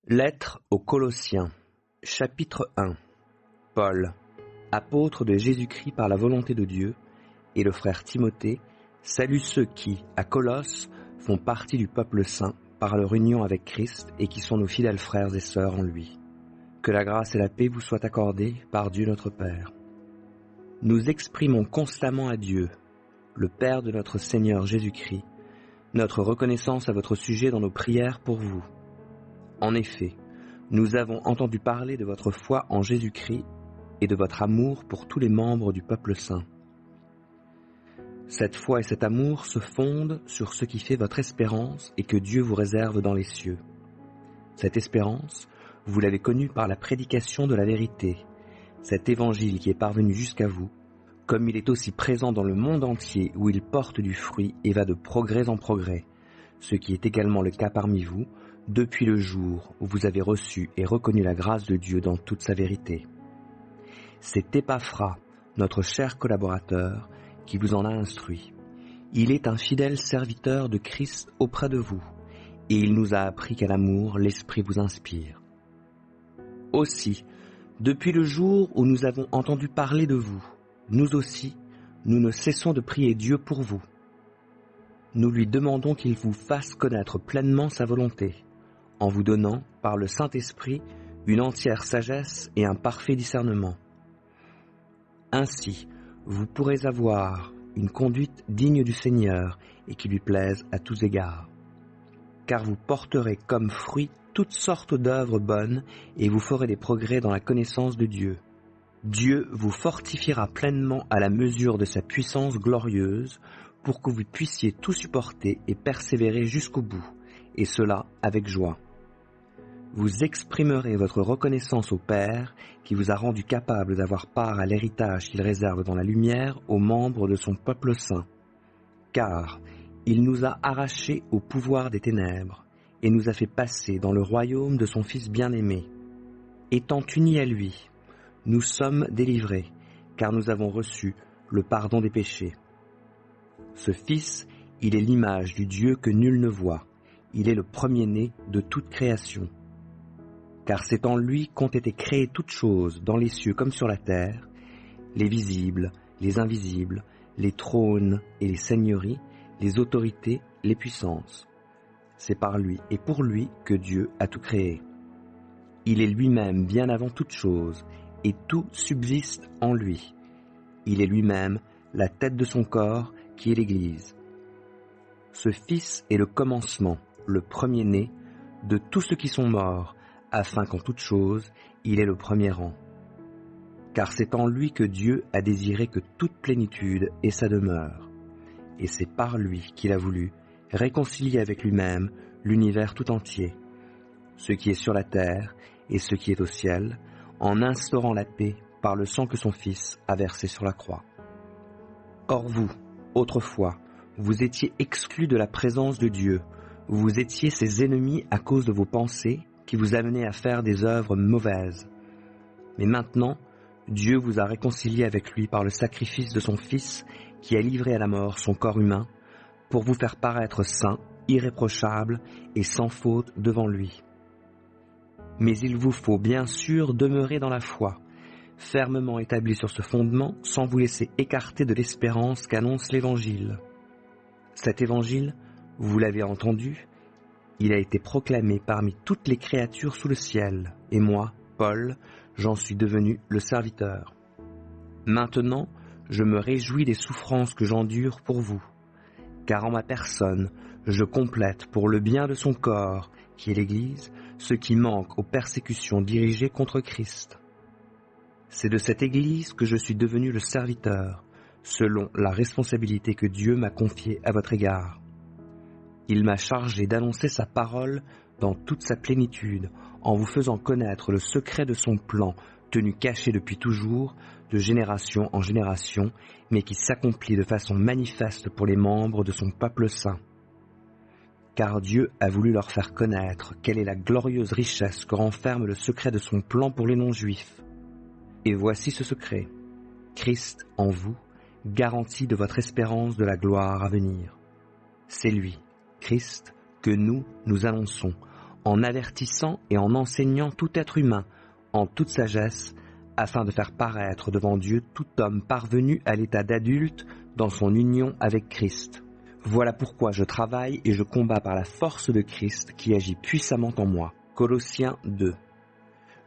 Lettre aux Colossiens, chapitre 1. Paul, apôtre de Jésus-Christ par la volonté de Dieu, et le frère Timothée, salue ceux qui, à Colosse, font partie du peuple saint par leur union avec Christ et qui sont nos fidèles frères et sœurs en lui. Que la grâce et la paix vous soient accordées par Dieu notre Père. Nous exprimons constamment à Dieu, le Père de notre Seigneur Jésus-Christ, notre reconnaissance à votre sujet dans nos prières pour vous. En effet, nous avons entendu parler de votre foi en Jésus-Christ et de votre amour pour tous les membres du peuple saint. Cette foi et cet amour se fondent sur ce qui fait votre espérance et que Dieu vous réserve dans les cieux. Cette espérance, vous l'avez connue par la prédication de la vérité, cet évangile qui est parvenu jusqu'à vous, comme il est aussi présent dans le monde entier où il porte du fruit et va de progrès en progrès, ce qui est également le cas parmi vous, depuis le jour où vous avez reçu et reconnu la grâce de Dieu dans toute sa vérité. C'est Épaphras, notre cher collaborateur, qui vous en a instruit. Il est un fidèle serviteur de Christ auprès de vous, et il nous a appris qu'à l'amour, l'Esprit vous inspire. Aussi, depuis le jour où nous avons entendu parler de vous, nous aussi, nous ne cessons de prier Dieu pour vous. Nous lui demandons qu'il vous fasse connaître pleinement sa volonté, en vous donnant, par le Saint-Esprit, une entière sagesse et un parfait discernement. Ainsi, vous pourrez avoir une conduite digne du Seigneur et qui lui plaise à tous égards. Car vous porterez comme fruit toutes sortes d'œuvres bonnes et vous ferez des progrès dans la connaissance de Dieu. Dieu vous fortifiera pleinement à la mesure de sa puissance glorieuse pour que vous puissiez tout supporter et persévérer jusqu'au bout, et cela avec joie. Vous exprimerez votre reconnaissance au Père qui vous a rendu capable d'avoir part à l'héritage qu'il réserve dans la lumière aux membres de son peuple saint. Car il nous a arrachés au pouvoir des ténèbres et nous a fait passer dans le royaume de son Fils bien-aimé. Étant unis à lui, nous sommes délivrés, car nous avons reçu le pardon des péchés. Ce Fils, il est l'image du Dieu que nul ne voit. Il est le premier-né de toute création. Car c'est en lui qu'ont été créées toutes choses, dans les cieux comme sur la terre, les visibles, les invisibles, les trônes et les seigneuries, les autorités, les puissances. C'est par lui et pour lui que Dieu a tout créé. Il est lui-même bien avant toutes choses, et tout subsiste en lui. Il est lui-même la tête de son corps, qui est l'Église. Ce Fils est le commencement, le premier-né, de tous ceux qui sont morts, afin qu'en toute chose, il ait le premier rang. Car c'est en lui que Dieu a désiré que toute plénitude ait sa demeure. Et c'est par lui qu'il a voulu réconcilier avec lui-même l'univers tout entier, ce qui est sur la terre et ce qui est au ciel, en instaurant la paix par le sang que son Fils a versé sur la croix. Or vous, autrefois, vous étiez exclus de la présence de Dieu, vous étiez ses ennemis à cause de vos pensées qui vous amenaient à faire des œuvres mauvaises. Mais maintenant, Dieu vous a réconciliés avec lui par le sacrifice de son Fils qui a livré à la mort son corps humain pour vous faire paraître saints, irréprochables et sans faute devant lui. Mais il vous faut bien sûr demeurer dans la foi, fermement établi sur ce fondement sans vous laisser écarter de l'espérance qu'annonce l'Évangile. Cet Évangile, vous l'avez entendu, il a été proclamé parmi toutes les créatures sous le ciel, et moi, Paul, j'en suis devenu le serviteur. Maintenant, je me réjouis des souffrances que j'endure pour vous, car en ma personne, je complète pour le bien de son corps, qui est l'Église, ce qui manque aux persécutions dirigées contre Christ. C'est de cette Église que je suis devenu le serviteur, selon la responsabilité que Dieu m'a confiée à votre égard. Il m'a chargé d'annoncer sa parole dans toute sa plénitude, en vous faisant connaître le secret de son plan, tenu caché depuis toujours, de génération en génération, mais qui s'accomplit de façon manifeste pour les membres de son peuple saint. Car Dieu a voulu leur faire connaître quelle est la glorieuse richesse que renferme le secret de son plan pour les non-juifs. Et voici ce secret, Christ en vous, garantie de votre espérance de la gloire à venir. C'est lui, Christ, que nous annonçons, en avertissant et en enseignant tout être humain en toute sagesse, afin de faire paraître devant Dieu tout homme parvenu à l'état d'adulte dans son union avec Christ. Voilà pourquoi je travaille et je combats par la force de Christ qui agit puissamment en moi. Colossiens 2.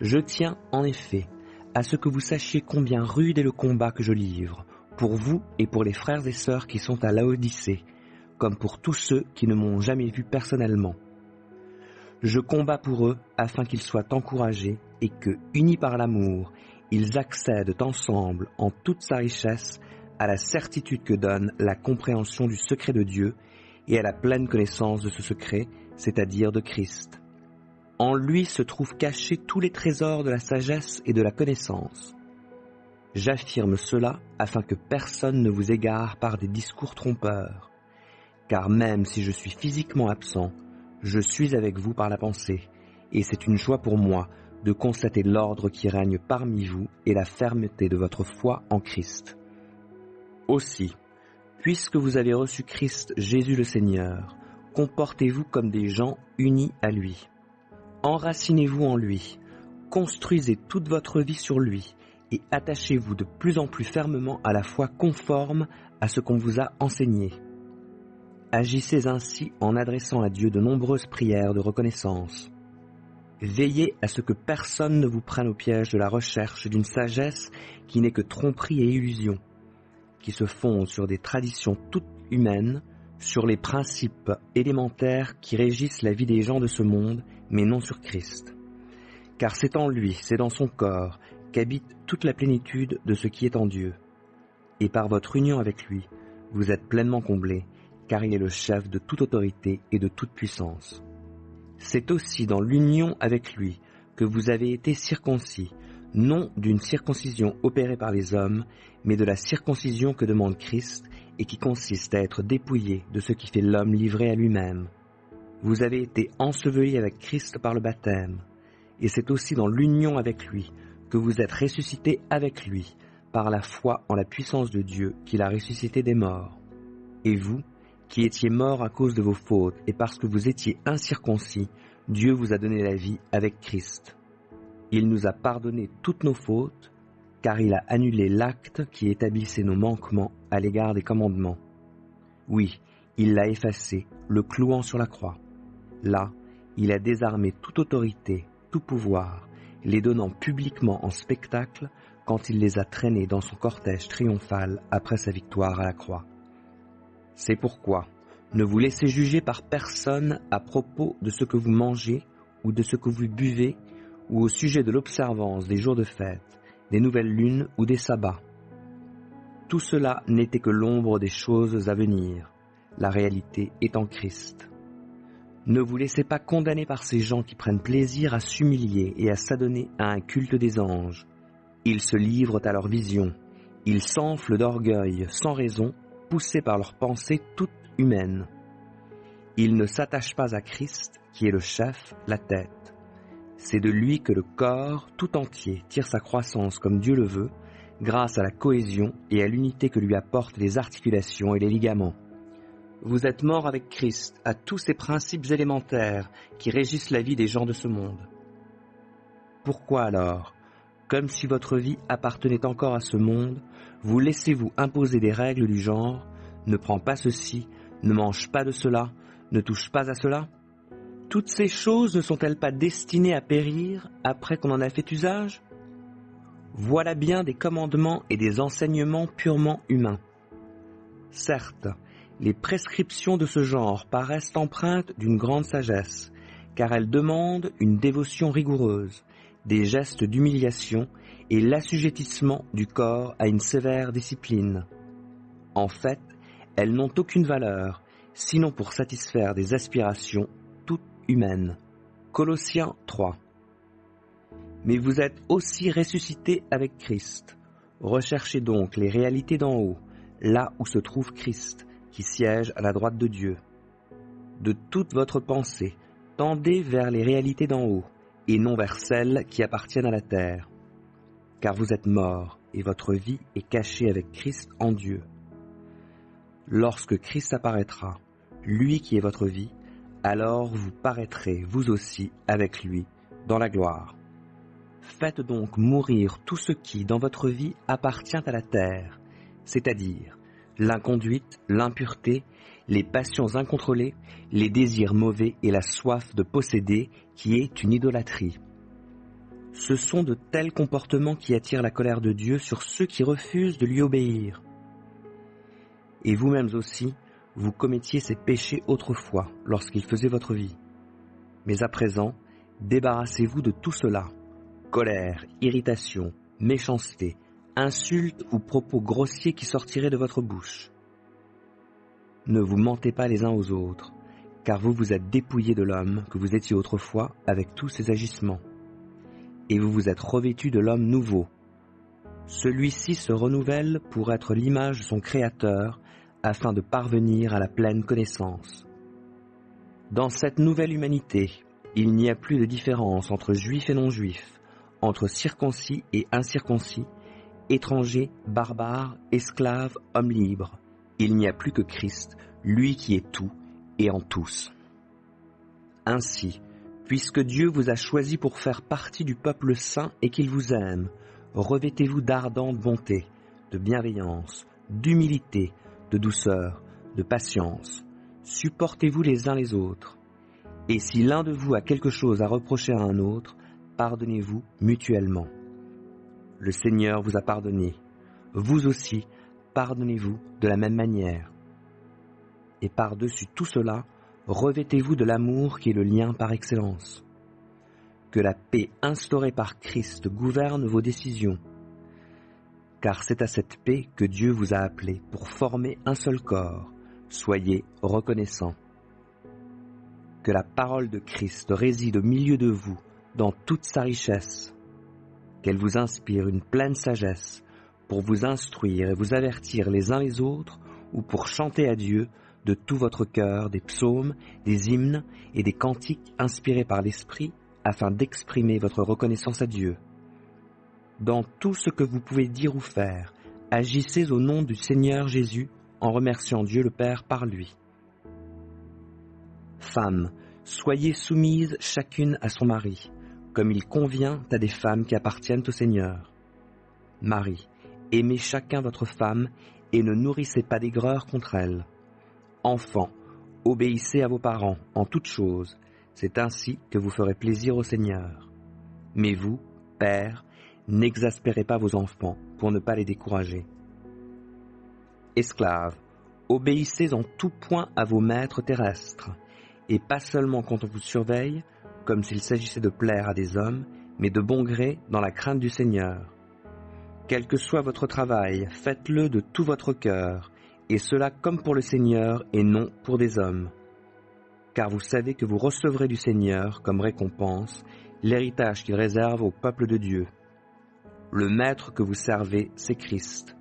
Je tiens, en effet, à ce que vous sachiez combien rude est le combat que je livre, pour vous et pour les frères et sœurs qui sont à Laodicée, comme pour tous ceux qui ne m'ont jamais vu personnellement. Je combats pour eux afin qu'ils soient encouragés et que, unis par l'amour, ils accèdent ensemble en toute sa richesse à la certitude que donne la compréhension du secret de Dieu et à la pleine connaissance de ce secret, c'est-à-dire de Christ. En lui se trouvent cachés tous les trésors de la sagesse et de la connaissance. J'affirme cela afin que personne ne vous égare par des discours trompeurs. Car même si je suis physiquement absent, je suis avec vous par la pensée, et c'est une joie pour moi de constater l'ordre qui règne parmi vous et la fermeté de votre foi en Christ. Aussi, puisque vous avez reçu Christ Jésus le Seigneur, comportez-vous comme des gens unis à lui. Enracinez-vous en lui, construisez toute votre vie sur lui, et attachez-vous de plus en plus fermement à la foi conforme à ce qu'on vous a enseigné. Agissez ainsi en adressant à Dieu de nombreuses prières de reconnaissance. Veillez à ce que personne ne vous prenne au piège de la recherche d'une sagesse qui n'est que tromperie et illusion, qui se fonde sur des traditions toutes humaines, sur les principes élémentaires qui régissent la vie des gens de ce monde, mais non sur Christ. Car c'est en lui, c'est dans son corps, qu'habite toute la plénitude de ce qui est en Dieu. Et par votre union avec lui, vous êtes pleinement comblés, car il est le chef de toute autorité et de toute puissance. C'est aussi dans l'union avec lui que vous avez été circoncis, non d'une circoncision opérée par les hommes, mais de la circoncision que demande Christ et qui consiste à être dépouillé de ce qui fait l'homme livré à lui-même. Vous avez été ensevelis avec Christ par le baptême, et c'est aussi dans l'union avec lui que vous êtes ressuscités avec lui, par la foi en la puissance de Dieu qui l'a ressuscité des morts. Et vous, qui étiez morts à cause de vos fautes et parce que vous étiez incirconcis, Dieu vous a donné la vie avec Christ. Il nous a pardonné toutes nos fautes, car il a annulé l'acte qui établissait nos manquements à l'égard des commandements. Oui, il l'a effacé, le clouant sur la croix. Là, il a désarmé toute autorité, tout pouvoir, les donnant publiquement en spectacle quand il les a traînés dans son cortège triomphal après sa victoire à la croix. C'est pourquoi, ne vous laissez juger par personne à propos de ce que vous mangez ou de ce que vous buvez ou au sujet de l'observance des jours de fête, des nouvelles lunes ou des sabbats. Tout cela n'était que l'ombre des choses à venir. La réalité est en Christ. Ne vous laissez pas condamner par ces gens qui prennent plaisir à s'humilier et à s'adonner à un culte des anges. Ils se livrent à leur vision. Ils s'enflent d'orgueil sans raison, poussés par leurs pensées toutes humaines. Ils ne s'attachent pas à Christ, qui est le chef, la tête. C'est de lui que le corps tout entier tire sa croissance comme Dieu le veut, grâce à la cohésion et à l'unité que lui apportent les articulations et les ligaments. Vous êtes morts avec Christ à tous ces principes élémentaires qui régissent la vie des gens de ce monde. Pourquoi alors, comme si votre vie appartenait encore à ce monde, vous laissez-vous imposer des règles du genre « ne prends pas ceci, ne mange pas de cela, ne touche pas à cela » ? Toutes ces choses ne sont-elles pas destinées à périr après qu'on en a fait usage ? Voilà bien des commandements et des enseignements purement humains. Certes, les prescriptions de ce genre paraissent empreintes d'une grande sagesse, car elles demandent une dévotion rigoureuse, des gestes d'humiliation et l'assujettissement du corps à une sévère discipline. En fait, elles n'ont aucune valeur, sinon pour satisfaire des aspirations toutes humaines. Colossiens 3. Mais vous êtes aussi ressuscités avec Christ. Recherchez donc les réalités d'en haut, là où se trouve Christ, qui siège à la droite de Dieu. De toute votre pensée, tendez vers les réalités d'en haut, et non vers celles qui appartiennent à la terre. Car vous êtes morts, et votre vie est cachée avec Christ en Dieu. Lorsque Christ apparaîtra, lui qui est votre vie, Alors vous paraîtrez, vous aussi, avec lui, dans la gloire. Faites donc mourir tout ce qui, dans votre vie, appartient à la terre, c'est-à-dire l'inconduite, l'impureté, les passions incontrôlées, les désirs mauvais et la soif de posséder, qui est une idolâtrie. Ce sont de tels comportements qui attirent la colère de Dieu sur ceux qui refusent de lui obéir. Et vous-mêmes aussi, vous commettiez ces péchés autrefois, lorsqu'il faisait votre vie. Mais à présent, débarrassez-vous de tout cela. Colère, irritation, méchanceté, insultes ou propos grossiers qui sortiraient de votre bouche. Ne vous mentez pas les uns aux autres, car vous vous êtes dépouillés de l'homme que vous étiez autrefois avec tous ses agissements. Et vous vous êtes revêtus de l'homme nouveau. Celui-ci se renouvelle pour être l'image de son Créateur, afin de parvenir à la pleine connaissance. Dans cette nouvelle humanité, il n'y a plus de différence entre juifs et non-juifs, entre circoncis et incirconcis, étrangers, barbares, esclaves, hommes libres. Il n'y a plus que Christ, lui qui est tout et en tous. Ainsi, puisque Dieu vous a choisi pour faire partie du peuple saint et qu'il vous aime, revêtez-vous d'ardente bonté, de bienveillance, d'humilité, de douceur, de patience. Supportez-vous les uns les autres. Et si l'un de vous a quelque chose à reprocher à un autre, pardonnez-vous mutuellement. Le Seigneur vous a pardonné. Vous aussi, pardonnez-vous de la même manière. Et par-dessus tout cela, revêtez-vous de l'amour qui est le lien par excellence. Que la paix instaurée par Christ gouverne vos décisions. Car c'est à cette paix que Dieu vous a appelé pour former un seul corps. Soyez reconnaissants. Que la parole de Christ réside au milieu de vous dans toute sa richesse. Qu'elle vous inspire une pleine sagesse pour vous instruire et vous avertir les uns les autres ou pour chanter à Dieu de tout votre cœur des psaumes, des hymnes et des cantiques inspirés par l'Esprit afin d'exprimer votre reconnaissance à Dieu. Dans tout ce que vous pouvez dire ou faire, agissez au nom du Seigneur Jésus en remerciant Dieu le Père par lui. Femmes, soyez soumises chacune à son mari, comme il convient à des femmes qui appartiennent au Seigneur. Mari, aimez chacun votre femme et ne nourrissez pas d'aigreur contre elle. Enfants, obéissez à vos parents en toutes choses, c'est ainsi que vous ferez plaisir au Seigneur. Mais vous, pères, n'exaspérez pas vos enfants pour ne pas les décourager. Esclaves, obéissez en tout point à vos maîtres terrestres, et pas seulement quand on vous surveille, comme s'il s'agissait de plaire à des hommes, mais de bon gré dans la crainte du Seigneur. Quel que soit votre travail, faites-le de tout votre cœur, et cela comme pour le Seigneur et non pour des hommes. Car vous savez que vous recevrez du Seigneur comme récompense l'héritage qu'il réserve au peuple de Dieu. Le maître que vous servez, c'est Christ.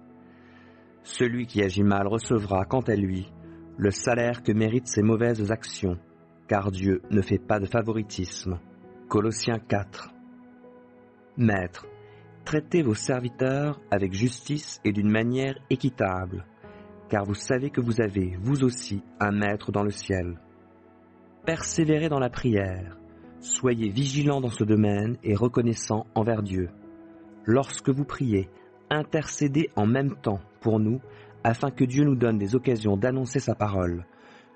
Celui qui agit mal recevra, quant à lui, le salaire que méritent ses mauvaises actions, car Dieu ne fait pas de favoritisme. Colossiens 4. Maîtres, traitez vos serviteurs avec justice et d'une manière équitable, car vous savez que vous avez, vous aussi, un maître dans le ciel. Persévérez dans la prière, soyez vigilants dans ce domaine et reconnaissants envers Dieu. Lorsque vous priez, intercédez en même temps pour nous, afin que Dieu nous donne des occasions d'annoncer sa parole,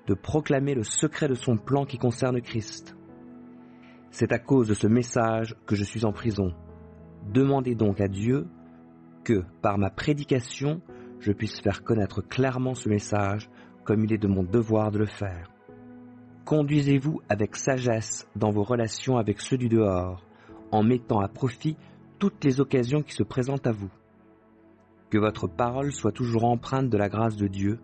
de proclamer le secret de son plan qui concerne Christ. C'est à cause de ce message que je suis en prison. Demandez donc à Dieu que, par ma prédication, je puisse faire connaître clairement ce message, comme il est de mon devoir de le faire. Conduisez-vous avec sagesse dans vos relations avec ceux du dehors, en mettant à profit toutes les occasions qui se présentent à vous. Que votre parole soit toujours empreinte de la grâce de Dieu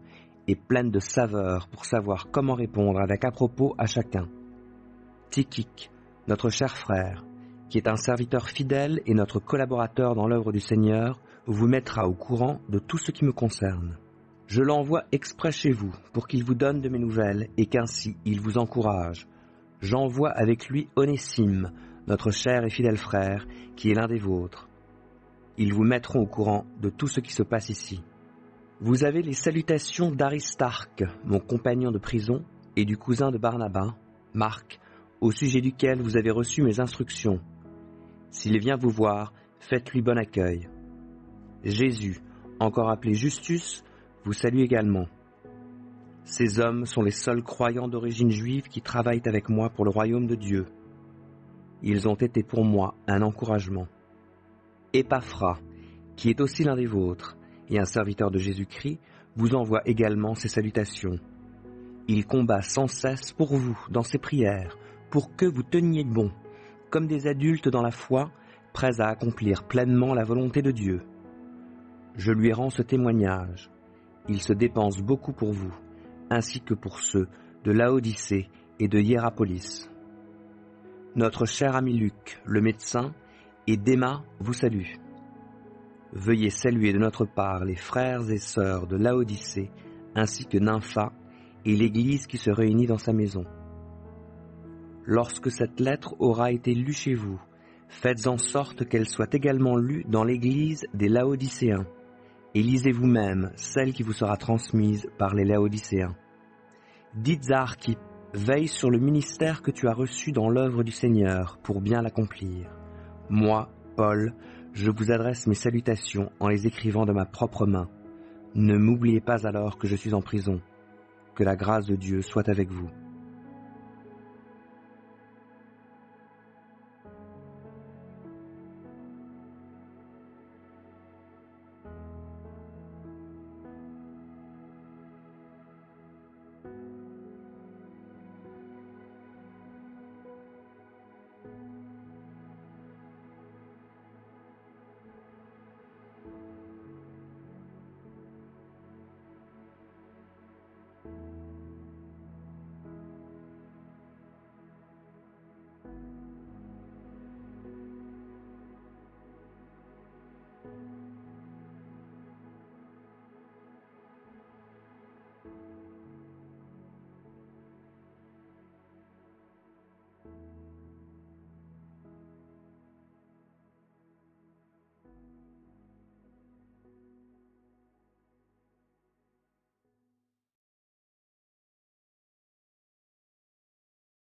et pleine de saveur pour savoir comment répondre avec à-propos à chacun. Tychik, notre cher frère, qui est un serviteur fidèle et notre collaborateur dans l'œuvre du Seigneur, vous mettra au courant de tout ce qui me concerne. Je l'envoie exprès chez vous pour qu'il vous donne de mes nouvelles et qu'ainsi il vous encourage. J'envoie avec lui Onésime, notre cher et fidèle frère, qui est l'un des vôtres. Ils vous mettront au courant de tout ce qui se passe ici. Vous avez les salutations d'Aristarque, mon compagnon de prison, et du cousin de Barnabas, Marc, au sujet duquel vous avez reçu mes instructions. S'il vient vous voir, faites-lui bon accueil. Jésus, encore appelé Justus, vous salue également. Ces hommes sont les seuls croyants d'origine juive qui travaillent avec moi pour le royaume de Dieu. Ils ont été pour moi un encouragement. Épaphras, qui est aussi l'un des vôtres, et un serviteur de Jésus-Christ, vous envoie également ses salutations. Il combat sans cesse pour vous dans ses prières, pour que vous teniez bon, comme des adultes dans la foi, prêts à accomplir pleinement la volonté de Dieu. Je lui rends ce témoignage. Il se dépense beaucoup pour vous, ainsi que pour ceux de Laodicée et de Hiérapolis. Notre cher ami Luc, le médecin, et Déma vous saluent. Veuillez saluer de notre part les frères et sœurs de Laodicée, ainsi que Nympha et l'Église qui se réunit dans sa maison. Lorsque cette lettre aura été lue chez vous, faites en sorte qu'elle soit également lue dans l'Église des Laodicéens, et lisez vous-même celle qui vous sera transmise par les Laodicéens. Dites à Archippe, veille sur le ministère que tu as reçu dans l'œuvre du Seigneur pour bien l'accomplir. Moi, Paul, je vous adresse mes salutations en les écrivant de ma propre main. Ne m'oubliez pas alors que je suis en prison. Que la grâce de Dieu soit avec vous.